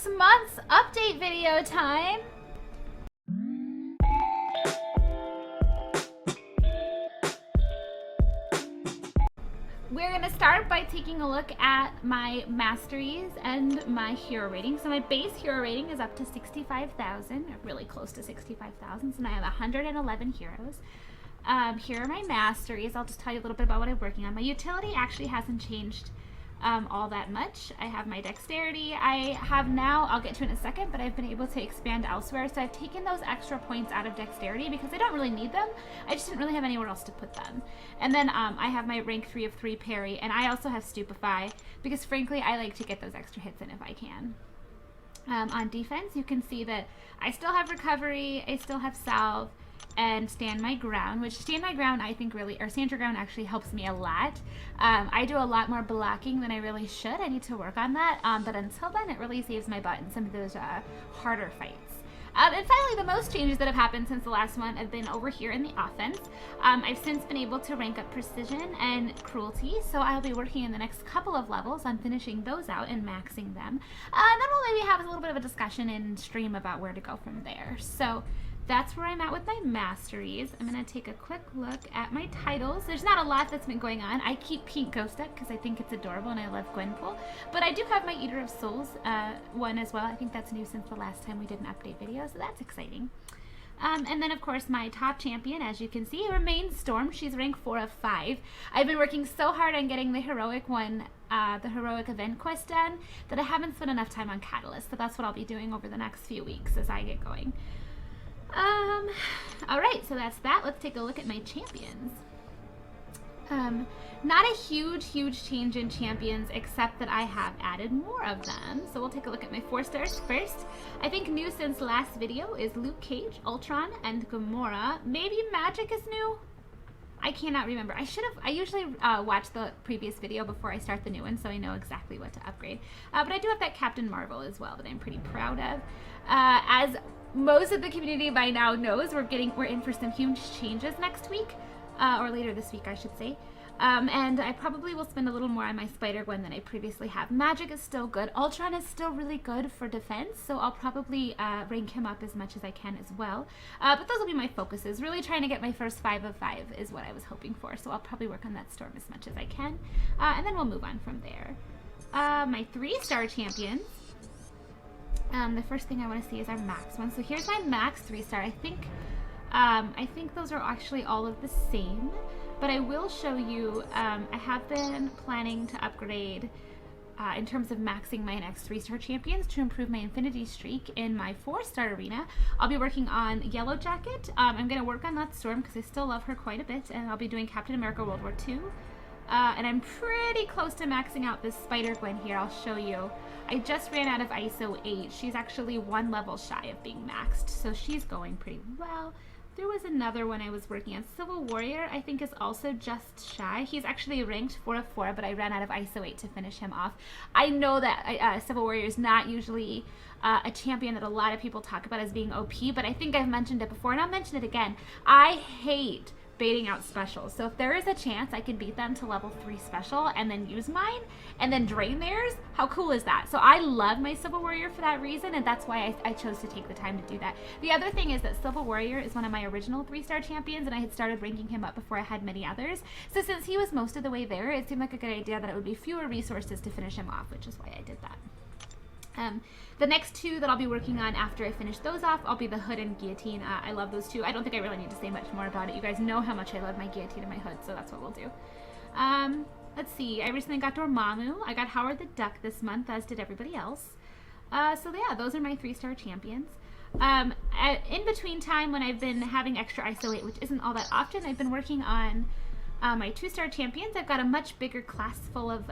month's update video time. We're going to start by taking a look at my masteries and my hero rating. So my base hero rating is up to 65,000, really close to 65,000, and I have 111 heroes. Here are my masteries. I'll just tell you a little bit about what I'm working on. My utility actually hasn't changed all that much. I have my dexterity. I have now, I'll get to it in a second, but I've been able to expand elsewhere. So I've taken those extra points out of dexterity because I don't really need them. I just didn't really have anywhere else to put them. And then I have my rank 3 of 3 parry, and I also have stupefy because frankly I like to get those extra hits in if I can. On defense, you can see that I still have recovery, I still have salve, and stand my ground, which stand my ground I think really, or stand your ground actually helps me a lot. I do a lot more blocking than I really should. I need to work on that, but until then it really saves my butt in some of those harder fights. And finally, the most changes that have happened since the last one have been over here in the offense. I've since been able to rank up precision and cruelty, so I'll be working in the next couple of levels on finishing those out and maxing them. Then we'll maybe have a little bit of a discussion in stream about where to go from there. So that's where I'm at with my masteries. I'm going to take a quick look at my titles. There's not a lot that's been going on. I keep Pink Ghost up because I think it's adorable and I love Gwenpool. But I do have my Eater of Souls one as well. I think that's new since the last time we did an update video, so that's exciting. And then, of course, my top champion, as you can see, remains Storm. She's rank 4 of 5. I've been working so hard on getting the heroic one, the heroic event quest done, that I haven't spent enough time on Catalyst. So that's what I'll be doing over the next few weeks as I get going. Alright, so that's that. Let's take a look at my champions. Not a huge change in champions, except that I have added more of them. So we'll take a look at my 4 stars first. I think new since last video is Luke Cage, Ultron, and Gamora. Maybe Magic is new? I cannot remember. I usually watch the previous video before I start the new one, so I know exactly what to upgrade. But I do have that Captain Marvel as well that I'm pretty proud of. As most of the community by now knows, we're in for some huge changes next week, or later this week I should say. And I probably will spend a little more on my Spider-Gwen than I previously have. Magic is still good. Ultron is still really good for defense, so I'll probably rank him up as much as I can as well. But those will be my focuses. Really trying to get my first 5 of 5 is what I was hoping for, so I'll probably work on that Storm as much as I can. And then we'll move on from there. My 3-star champions. The first thing I want to see is our max one. So here's my max 3-star. I think those are actually all of the same, but I will show you. I have been planning to upgrade in terms of maxing my next 3-star champions to improve my infinity streak in my 4-star arena. I'll be working on Yellow Jacket. I'm going to work on that Storm because I still love her quite a bit, and I'll be doing Captain America World War II. And I'm pretty close to maxing out this Spider-Gwen here. I'll show you. I just ran out of ISO 8. She's actually 1 level shy of being maxed, so she's going pretty well. There was another one I was working on. Civil Warrior, I think, is also just shy. He's actually ranked 4 of 4, but I ran out of ISO 8 to finish him off. I know that Civil Warrior is not usually a champion that a lot of people talk about as being OP, but I think I've mentioned it before, and I'll mention it again. I hate baiting out specials. So if there is a chance I can beat them to level 3 special and then use mine and then drain theirs, how cool is that? So I love my Civil Warrior for that reason, and that's why I chose to take the time to do that. The other thing is that Civil Warrior is one of my original 3-star champions, and I had started ranking him up before I had many others. So since he was most of the way there, it seemed like a good idea that it would be fewer resources to finish him off, which is why I did that. The next 2 that I'll be working on after I finish those off, I'll be the Hood and Guillotine. I love those 2. I don't think I really need to say much more about it. You guys know how much I love my Guillotine and my Hood, so that's what we'll do. Let's see. I recently got Dormammu. I got Howard the Duck this month, as did everybody else. So yeah, those are my 3-star champions. In between time when I've been having extra ISO 8, which isn't all that often, I've been working on my 2-star champions. I've got a much bigger class full of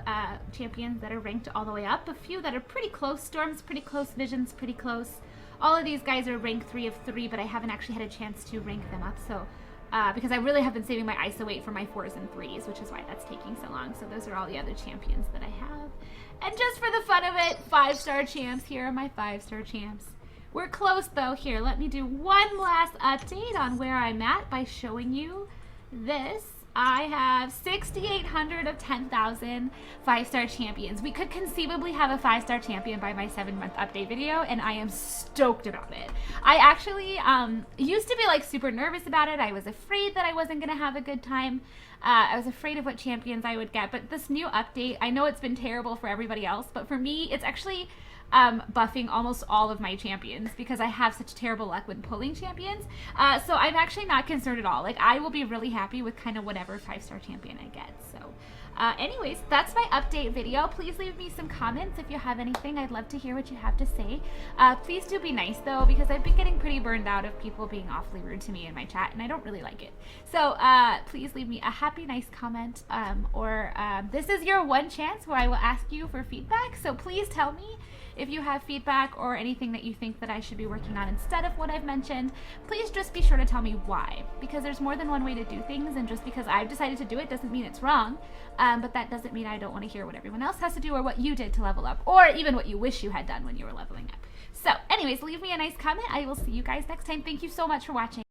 champions that are ranked all the way up. A few that are pretty close. Storm's pretty close. Vision's pretty close. All of these guys are ranked 3 of 3, but I haven't actually had a chance to rank them up. So because I really have been saving my ISO 8 for my 4s and 3s, which is why that's taking so long. So those are all the other champions that I have. And just for the fun of it, 5-star champs. Here are my 5-star champs. We're close though. Here, let me do one last update on where I'm at by showing you this. I have 6,800 of 10,000 5-star champions. We could conceivably have a 5-star champion by my 7-month update video, and I am stoked about it. I actually used to be like super nervous about it. I was afraid that I wasn't gonna have a good time. I was afraid of what champions I would get, but this new update, I know it's been terrible for everybody else, but for me, it's actually buffing almost all of my champions because I have such terrible luck with pulling champions. So I'm actually not concerned at all. Like, I will be really happy with kind of whatever 5-star champion I get. So anyways, that's my update video. Please leave me some comments if you have anything. I'd love to hear what you have to say. Please do be nice though, because I've been getting pretty burned out of people being awfully rude to me in my chat, and I don't really like it. So please leave me a happy, nice comment, or this is your one chance where I will ask you for feedback. So please tell me if you have feedback or anything that you think that I should be working on instead of what I've mentioned. Please just be sure to tell me why, because there's more than one way to do things, and just because I've decided to do it doesn't mean it's wrong. But that doesn't mean I don't want to hear what everyone else has to do or what you did to level up, or even what you wish you had done when you were leveling up. So anyways, leave me a nice comment. I will see you guys next time. Thank you so much for watching.